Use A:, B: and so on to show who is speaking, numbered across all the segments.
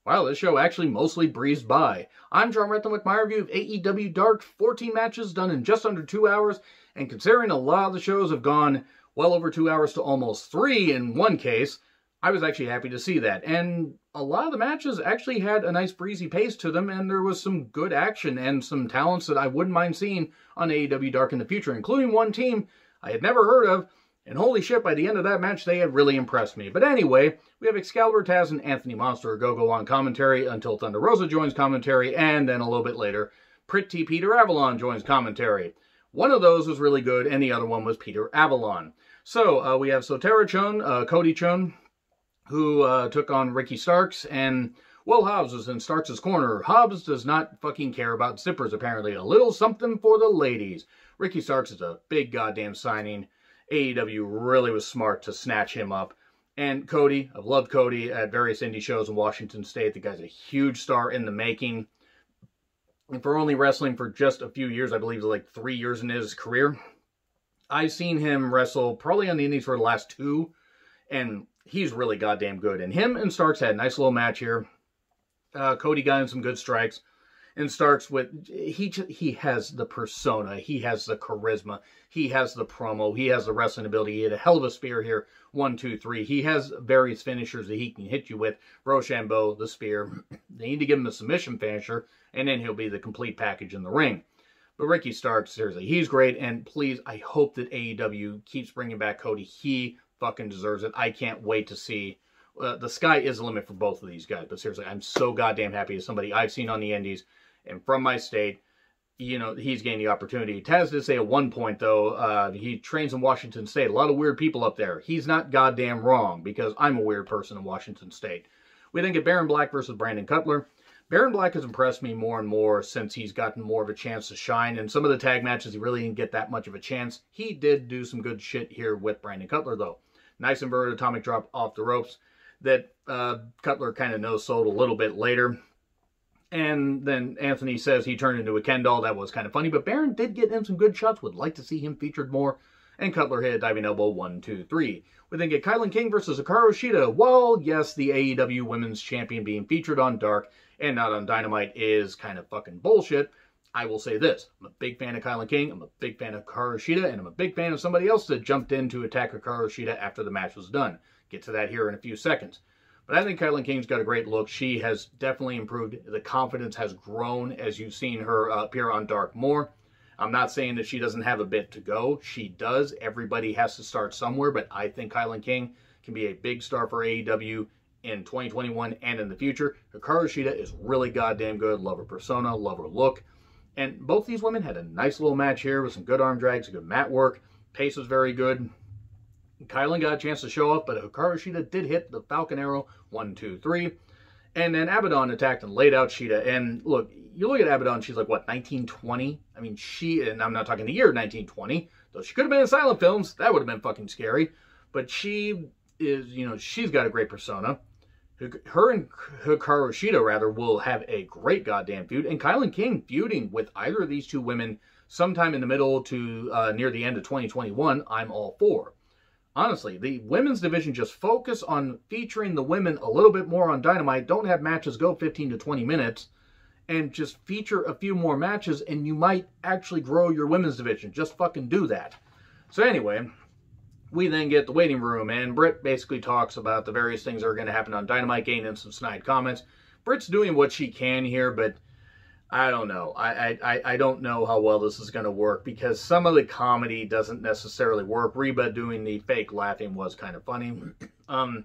A: Wow, this show actually mostly breezed by. I'm John Retton with my review of AEW Dark, 14 matches done in just under 2 hours, and considering a lot of the shows have gone well over 2 hours to almost 3 in one case, I was actually happy to see that. And a lot of the matches actually had a nice breezy pace to them, and there was some good action and some talents that I wouldn't mind seeing on AEW Dark in the future, including one team I had never heard of. And holy shit, by the end of that match, they had really impressed me. But anyway, we have Excalibur, Taz, and Anthony Monster Go on commentary until Thunder Rosa joins commentary, and then a little bit later, Pretty Peter Avalon joins commentary. One of those was really good, and the other one was Peter Avalon. So, we have Sotera Chun, Cody Chun, who took on Ricky Starks, and Will Hobbs was in Starks' corner. Hobbs does not fucking care about zippers, apparently. A little something for the ladies. Ricky Starks is a big goddamn signing. AEW really was smart to snatch him up. And Cody, I've loved Cody at various indie shows in Washington State. The guy's a huge star in the making. And for only wrestling for just a few years, I believe like 3 years in his career, I've seen him wrestle probably on the indies for the last 2, and he's really goddamn good. And him and Starks had a nice little match here. Cody got in some good strikes. And Starks with, he has the persona, he has the charisma, he has the promo, he has the wrestling ability. He had a hell of a spear here, 1, 2, 3. He has various finishers that he can hit you with. Rochambeau, the spear. They need to give him a submission finisher, and then he'll be the complete package in the ring. But Ricky Starks, seriously, he's great, and please, I hope that AEW keeps bringing back Cody. He fucking deserves it. I can't wait to see. The sky is the limit for both of these guys, but seriously, I'm so goddamn happy as somebody I've seen on the indies and from my state, you know, he's gained the opportunity. Taz did say at one point, though, he trains in Washington State. A lot of weird people up there. He's not goddamn wrong, because I'm a weird person in Washington State. We then get Baron Black versus Brandon Cutler. Baron Black has impressed me more and more since he's gotten more of a chance to shine. And some of the tag matches, he really didn't get that much of a chance. He did do some good shit here with Brandon Cutler, though. Nice inverted atomic drop off the ropes that Cutler kind of no-sold a little bit later. And then Anthony says he turned into a Ken doll. That was kind of funny. But Baron did get in some good shots. Would like to see him featured more. And Cutler hit a diving elbow, 1, 2, 3. We then get Kylan King versus Akaroshita. Well, yes, the AEW Women's Champion being featured on Dark and not on Dynamite is kind of fucking bullshit. I will say this. I'm a big fan of Kylan King. I'm a big fan of Akaroshita. And I'm a big fan of somebody else that jumped in to attack Akaroshita after the match was done. Get to that here in a few seconds. But I think Kylan King's got a great look. She has definitely improved. The confidence has grown as you've seen her appear on Dark more. I'm not saying that she doesn't have a bit to go. She does. Everybody has to start somewhere. But I think Kylan King can be a big star for AEW in 2021 and in the future. Akaroshita is really goddamn good. Love her persona. Love her look. And both these women had a nice little match here with some good arm drags, good mat work. Pace was very good. Kylan got a chance to show off, but Akaroshita did hit the Falcon Arrow, 1, 2, 3. And then Abaddon attacked and laid out Shida. And look, you look at Abaddon, she's like, what, 1920? I mean, and I'm not talking the year 1920, though she could have been in silent films. That would have been fucking scary. But she is, you know, she's got a great persona. Her and Akaroshita, rather, will have a great goddamn feud. And Kylan King feuding with either of these two women sometime in the middle to near the end of 2021, I'm all for. Honestly, the women's division, just focus on featuring the women a little bit more on Dynamite. Don't have matches go 15 to 20 minutes. And just feature a few more matches and you might actually grow your women's division. Just fucking do that. So anyway, we then get the waiting room. And Britt basically talks about the various things that are going to happen on Dynamite, getting in some snide comments. Britt's doing what she can here, but I don't know. I don't know how well this is going to work because some of the comedy doesn't necessarily work. Reba doing the fake laughing was kind of funny. And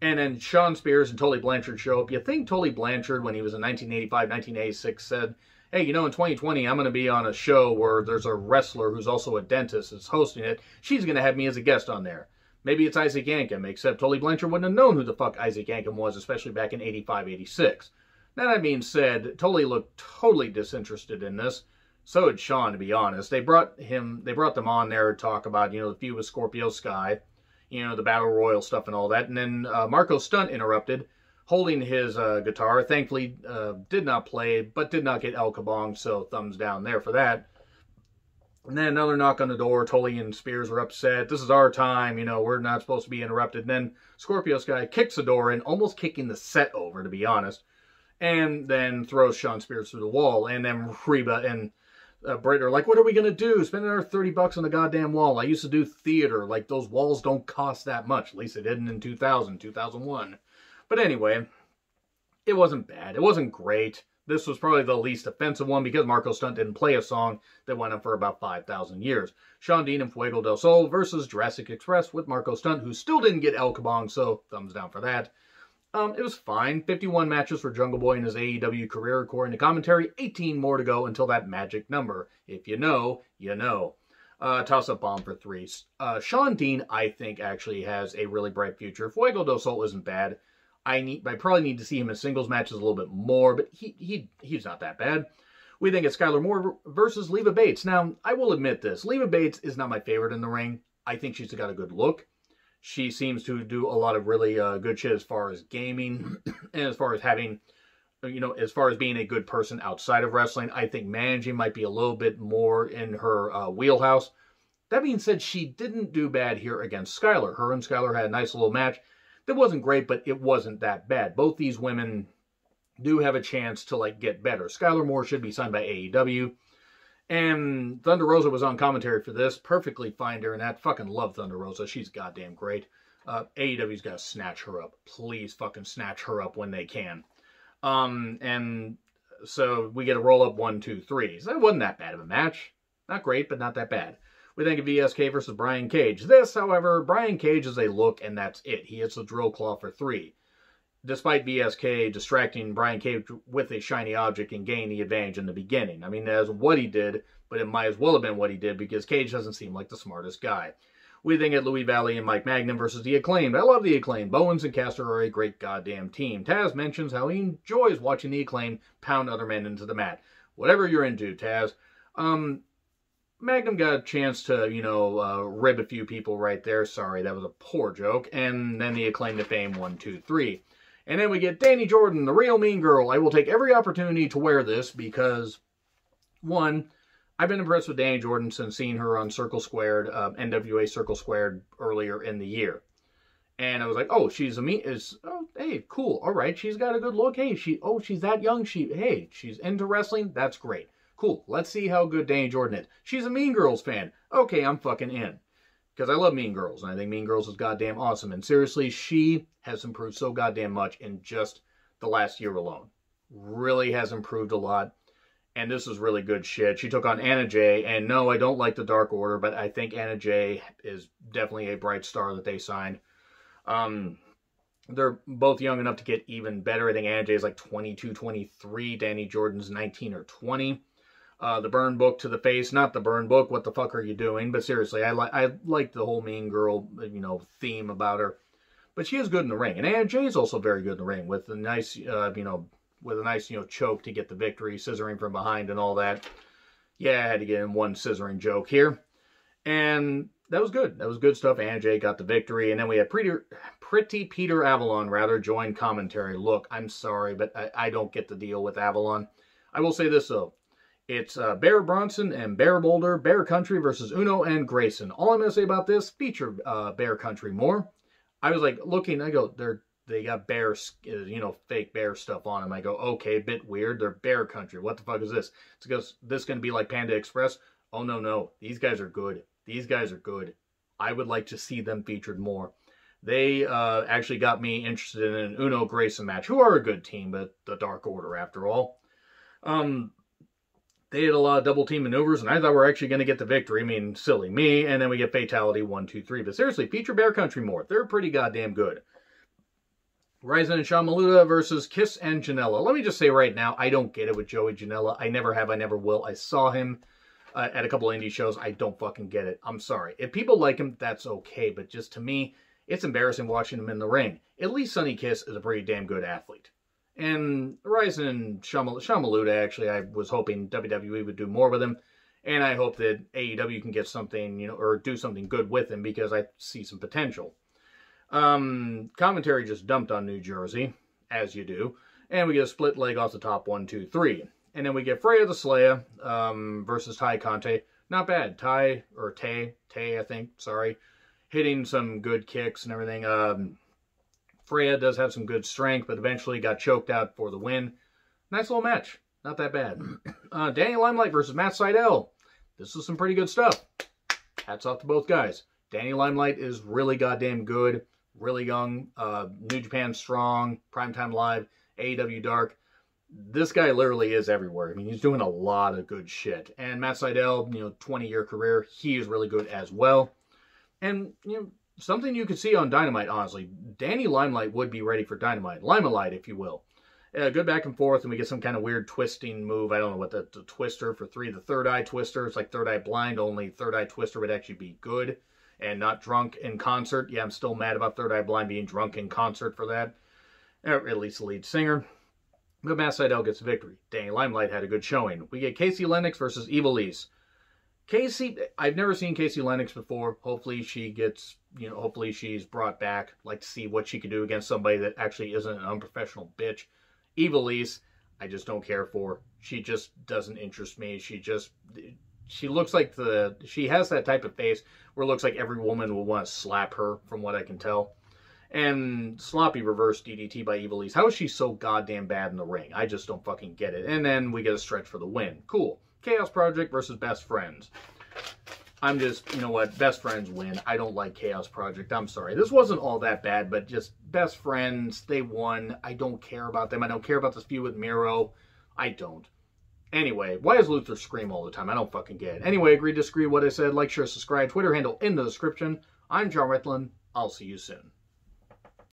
A: then Sean Spears and Tully Blanchard show up. You think Tully Blanchard, when he was in 1985, 1986, said, hey, you know, in 2020, I'm going to be on a show where there's a wrestler who's also a dentist that's hosting it. She's going to have me as a guest on there. Maybe it's Isaac Yankem, except Tully Blanchard wouldn't have known who the fuck Isaac Yankem was, especially back in 85, 86. Now, that being said, Tully looked totally disinterested in this. So did Sean, to be honest. They brought them on there to talk about, you know, the feud with Scorpio Sky, you know, the Battle Royal stuff and all that. And then Marco Stunt interrupted, holding his guitar. Thankfully, did not play, but did not get El Kabong, so thumbs down there for that. And then another knock on the door. Tully and Spears are upset. This is our time. You know, we're not supposed to be interrupted. And then Scorpio Sky kicks the door in, almost kicking the set over, to be honest. And then throws Shawn Spears through the wall. And then Reba and Britt are like, what are we going to do? Spend another $30 on the goddamn wall. I used to do theater. Like, those walls don't cost that much. At least they didn't in 2000, 2001. But anyway, it wasn't bad. It wasn't great. This was probably the least offensive one because Marco Stunt didn't play a song that went on for about 5,000 years. Shawn Dean and Fuego del Sol versus Jurassic Express with Marco Stunt, who still didn't get El Kabong, so thumbs down for that. It was fine. 51 matches for Jungle Boy in his AEW career, according to commentary. 18 more to go until that magic number. If you know, you know. Toss-up bomb for 3. Shawn Dean, I think, actually has a really bright future. Fuego del Sol isn't bad. I probably need to see him in singles matches a little bit more, but he's not that bad. We think it's Skylar Moore versus Leva Bates. Now, I will admit this. Leva Bates is not my favorite in the ring. I think she's got a good look. She seems to do a lot of really good shit as far as gaming and as far as having, you know, as far as being a good person outside of wrestling. I think managing might be a little bit more in her wheelhouse. That being said, she didn't do bad here against Skylar. Her and Skylar had a nice little match. That wasn't great, but it wasn't that bad. Both these women do have a chance to, like, get better. Skylar Moore should be signed by AEW. And Thunder Rosa was on commentary for this. Perfectly fine during that. Fucking love Thunder Rosa. She's goddamn great. AEW's got to snatch her up. Please fucking snatch her up when they can. And so we get a roll-up 1, 2, 3. So it wasn't that bad of a match. Not great, but not that bad. We think of VSK versus Brian Cage. This, however, Brian Cage is a look, and that's it. He hits the drill claw for 3. Despite VSK distracting Brian Cage with a shiny object and gaining the advantage in the beginning. I mean, that's what he did, but it might as well have been what he did because Cage doesn't seem like the smartest guy. We think at Louis Valley and Mike Magnum versus The Acclaimed. I love The Acclaimed. Bowens and Caster are a great goddamn team. Taz mentions how he enjoys watching The Acclaimed pound other men into the mat. Whatever you're into, Taz. Magnum got a chance to, you know, rib a few people right there. Sorry, that was a poor joke. And then The Acclaimed to Fame 1, 2, 3. And then we get Danny Jordan, the real mean girl. I will take every opportunity to wear this because, one, I've been impressed with Danny Jordan since seeing her on Circle Squared, NWA Circle Squared earlier in the year. And I was like, oh, she's a mean, oh, hey, cool. All right, she's got a good look. Hey, she's that young. Hey, she's into wrestling. That's great. Cool. Let's see how good Danny Jordan is. She's a Mean Girls fan. Okay, I'm fucking in. Because I love Mean Girls, and I think Mean Girls is goddamn awesome. And seriously, she has improved so goddamn much in just the last year alone. Really has improved a lot. And this is really good shit. She took on Anna Jay, and no, I don't like the Dark Order, but I think Anna Jay is definitely a bright star that they signed. They're both young enough to get even better. I think Anna Jay is like 22, 23. Danny Jordan's 19 or 20. The burn book to the face. Not the burn book. What the fuck are you doing? But seriously, I like the whole mean girl, you know, theme about her. But she is good in the ring. And Anna Jay is also very good in the ring with a nice, with a nice, choke to get the victory, scissoring from behind and all that. Yeah, I had to get in one scissoring joke here. And that was good. That was good stuff. Anna Jay got the victory. And then we had Pretty Peter Avalon, join commentary. Look, I'm sorry, but I don't get the deal with Avalon. I will say this, though. It's Bear Bronson and Bear Boulder, Bear Country versus Uno and Grayson. All I'm going to say about this, feature Bear Country more. I was like looking, I go, they got bear, fake bear stuff on them. I go, okay, bit weird. They're Bear Country. What the fuck is this? It's because this going to be like Panda Express. Oh, no. These guys are good. These guys are good. I would like to see them featured more. They actually got me interested in an Uno Grayson match, who are a good team, but the Dark Order after all. They had a lot of double team maneuvers, and I thought we were actually going to get the victory. I mean, silly me. And then we get Fatality 1, 2, 3. But seriously, feature Bear Country more. They're pretty goddamn good. Ryzen and Sean Maluda versus Kiss and Janela. Let me just say right now, I don't get it with Joey Janela. I never have. I never will. I saw him at a couple of indie shows. I don't fucking get it. I'm sorry. If people like him, that's okay. But just to me, it's embarrassing watching him in the ring. At least Sonny Kiss is a pretty damn good athlete. And Ryzen and Sean Maluda, actually, I was hoping WWE would do more with him. And I hope that AEW can get something, or do something good with him because I see some potential. Commentary just dumped on New Jersey, as you do. And we get a split leg off the top 1, 2, 3. And then we get Freya the Slayer versus Ty Conte. not bad. Tay, I think, sorry. Hitting some good kicks and everything. Freya does have some good strength, but eventually got choked out for the win. Nice little match. Not that bad. Danny Limelight versus Matt Seidel. This is some pretty good stuff. Hats off to both guys. Danny Limelight is really goddamn good. Really young. New Japan Strong. Primetime Live. AEW Dark. This guy literally is everywhere. I mean, he's doing a lot of good shit. And Matt Seidel, 20-year career. He is really good as well. And, something you could see on Dynamite, honestly. Danny Limelight would be ready for Dynamite. Limelight, if you will. Good back and forth, and we get some kind of weird twisting move. I don't know what the twister for 3, the third eye twister. It's like third eye blind, only third eye twister would actually be good and not drunk in concert. Yeah, I'm still mad about third eye blind being drunk in concert for that. Or at least the lead singer. But Matt Seidel gets a victory. Danny Limelight had a good showing. We get Casey Lennox versus Ivelisse. Casey, I've never seen Casey Lennox before. Hopefully she gets, hopefully she's brought back. I'd like to see what she can do against somebody that actually isn't an unprofessional bitch. Ivelisse, I just don't care for. She just doesn't interest me. She looks like she has that type of face where it looks like every woman will want to slap her, from what I can tell. And sloppy reverse DDT by Ivelisse. How is she so goddamn bad in the ring? I just don't fucking get it. And then we get a stretch for the win. Cool. Chaos Project versus Best Friends. I'm just, Best Friends win. I don't like Chaos Project. I'm sorry. This wasn't all that bad, but just Best Friends, they won. I don't care about them. I don't care about this feud with Miro. I don't. Anyway, why does Luther scream all the time? I don't fucking get it. Anyway, agree, disagree, what I said. Like, share, subscribe. Twitter handle in the description. I'm John Ritlin. I'll see you soon.